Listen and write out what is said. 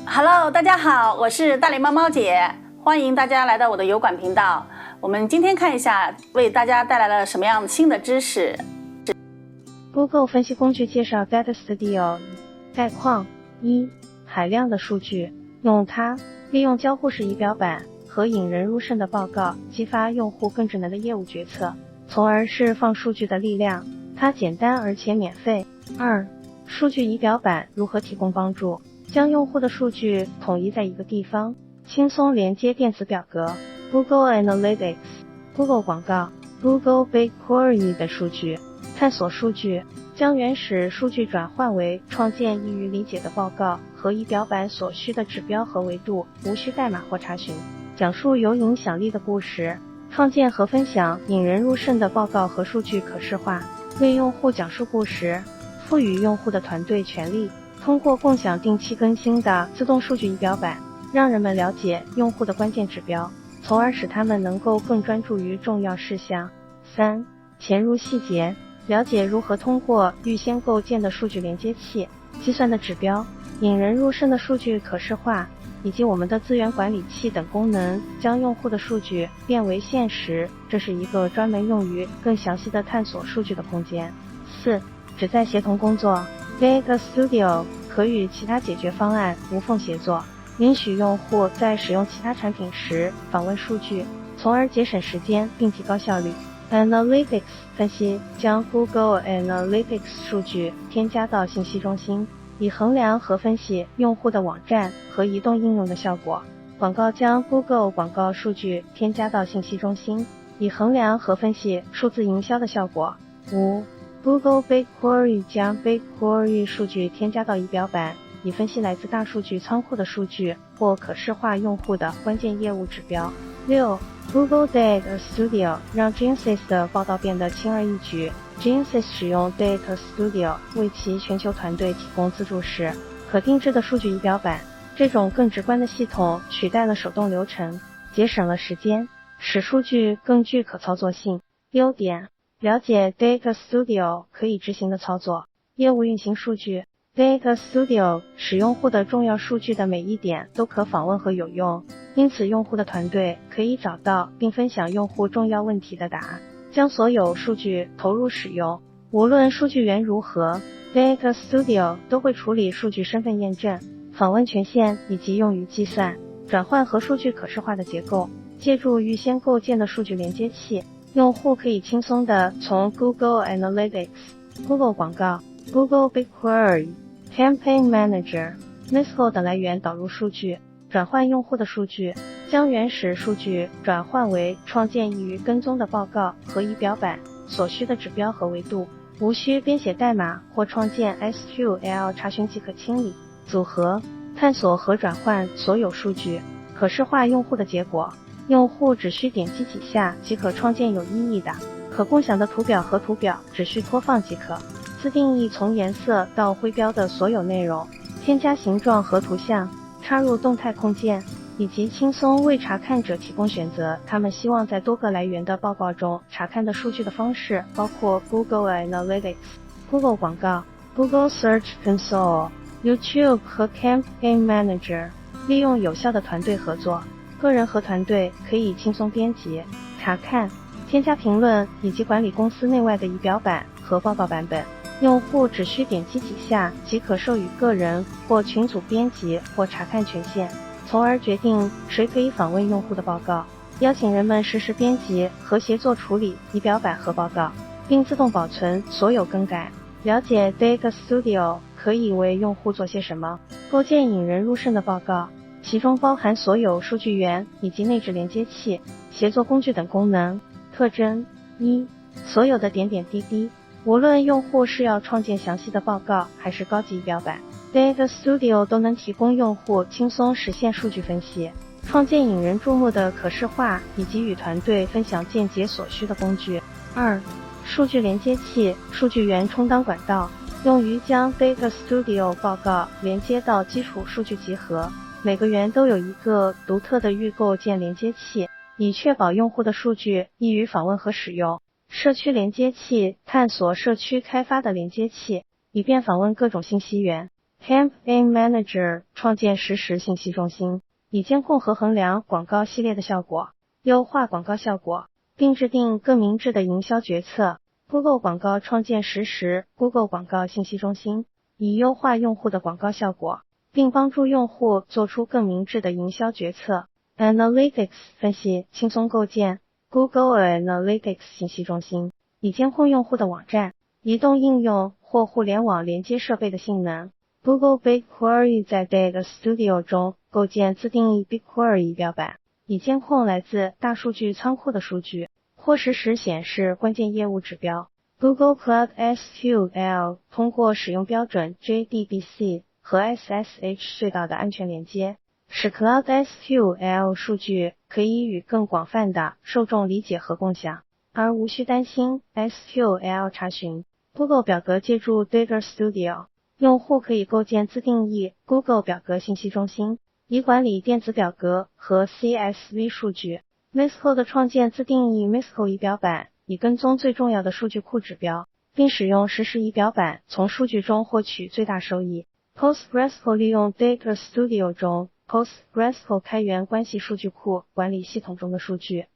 Hello， 大家好，我是大脸猫猫姐，欢迎大家来到我的油管频道。我们今天看一下，为大家带来了什么样新的知识。Google 分析工具介绍 Data Studio 概况1海量的数据，用它利用交互式仪表板和引人入胜的报告，激发用户更智能的业务决策，从而释放数据的力量。它简单而且免费。2数据仪表板如何提供帮助？将用户的数据统一在一个地方，轻松连接电子表格。Google Analytics ，Google 广告 ，Google BigQuery 的数据，探索数据，将原始数据转换为创建易于理解的报告和仪表板所需的指标和维度，无需代码或查询。讲述有影响力的故事，创建和分享引人入胜的报告和数据可视化，为用户讲述故事，赋予用户的团队权利。通过共享定期更新的自动数据仪表板，让人们了解用户的关键指标，从而使他们能够更专注于重要事项。3潜入细节，了解如何通过预先构建的数据连接器、计算的指标、引人入胜的数据可视化，以及我们的资源管理器等功能，将用户的数据变为现实。这是一个专门用于更详细的探索数据的空间。4旨在协同工作，Data Studio 可与其他解决方案无缝协作，允许用户在使用其他产品时访问数据，从而节省时间并提高效率。Analytics 分析，将 Google Analytics 数据添加到信息中心，以衡量和分析用户的网站和移动应用的效果。广告将 Google 广告数据添加到信息中心，以衡量和分析数字营销的效果。5Google BigQuery 将 BigQuery 数据添加到仪表板，以分析来自大数据仓库的数据或可视化用户的关键业务指标。6 Google Data Studio 让 Genesys 的报道变得轻而易举。Genesys 使用 Data Studio 为其全球团队提供自助式、可定制的数据仪表板，这种更直观的系统取代了手动流程，节省了时间，使数据更具可操作性。优点，了解 Data Studio 可以执行的操作。业务运行数据 Data Studio 使用户的重要数据的每一点都可访问和有用，因此用户的团队可以找到并分享用户重要问题的答案，将所有数据投入使用。无论数据源如何， Data Studio 都会处理数据身份验证、访问权限以及用于计算、转换和数据可视化的结构。借助预先构建的数据连接器，用户可以轻松地从 Google Analytics、Google 广告、Google BigQuery、Campaign Manager、Mixco 等来源导入数据，转换用户的数据，将原始数据转换为创建易于跟踪的报告和仪表板所需的指标和维度，无需编写代码或创建 SQL 查询即可清理、组合、探索和转换所有数据，可视化用户的结果。用户只需点击几下即可创建有意义的、可共享的图表和图表只需拖放即可。自定义从颜色到徽标的所有内容，添加形状和图像，插入动态空间，以及轻松为查看者提供选择。他们希望在多个来源的报告中查看的数据的方式包括 Google Analytics、Google 广告、Google Search Console、YouTube 和 Campaign Manager。利用有效的团队合作，个人和团队可以轻松编辑、查看、添加评论以及管理公司内外的仪表板和报告版本。用户只需点击几下即可授予个人或群组编辑或查看权限，从而决定谁可以访问用户的报告，邀请人们实时编辑和协作处理仪表板和报告，并自动保存所有更改。了解 Data Studio 可以为用户做些什么？构建引人入胜的报告，其中包含所有数据源以及内置连接器、协作工具等功能。特征1所有的点点滴滴，无论用户是要创建详细的报告还是高级仪表板， Data Studio 都能提供用户轻松实现数据分析，创建引人注目的可视化以及与团队分享见解所需的工具。2数据连接器，数据源充当管道，用于将 Data Studio 报告连接到基础数据集合，每个源都有一个独特的预构建连接器，以确保用户的数据易于访问和使用。社区连接器，探索社区开发的连接器，以便访问各种信息源。Campaign Manager 创建实时信息中心，以监控和衡量广告系列的效果，优化广告效果，并制定更明智的营销决策。Google 广告创建实时 Google 广告信息中心，以优化用户的广告效果，并帮助用户做出更明智的营销决策。Analytics 分析轻松构建 Google Analytics 信息中心，以监控用户的网站、移动应用或互联网连接设备的性能。Google BigQuery 在 Data Studio 中构建自定义 BigQuery 仪表板，以监控来自大数据仓库的数据，或实时显示关键业务指标。Google Cloud SQL 通过使用标准 JDBC 和 SSH 隧道的安全连接，使 Cloud SQL 数据可以与更广泛的受众理解和共享，而无需担心 SQL 查询。Google 表格借助 Data Studio， 用户可以构建自定义 Google 表格信息中心，以管理电子表格和 CSV 数据。Misco 的创建自定义 Misco 仪表板，以跟踪最重要的数据库指标，并使用实时仪表板从数据中获取最大收益。PostgreSQL 利用 Data Studio 中 PostgreSQL 开源关系数据库管理系统中的数据，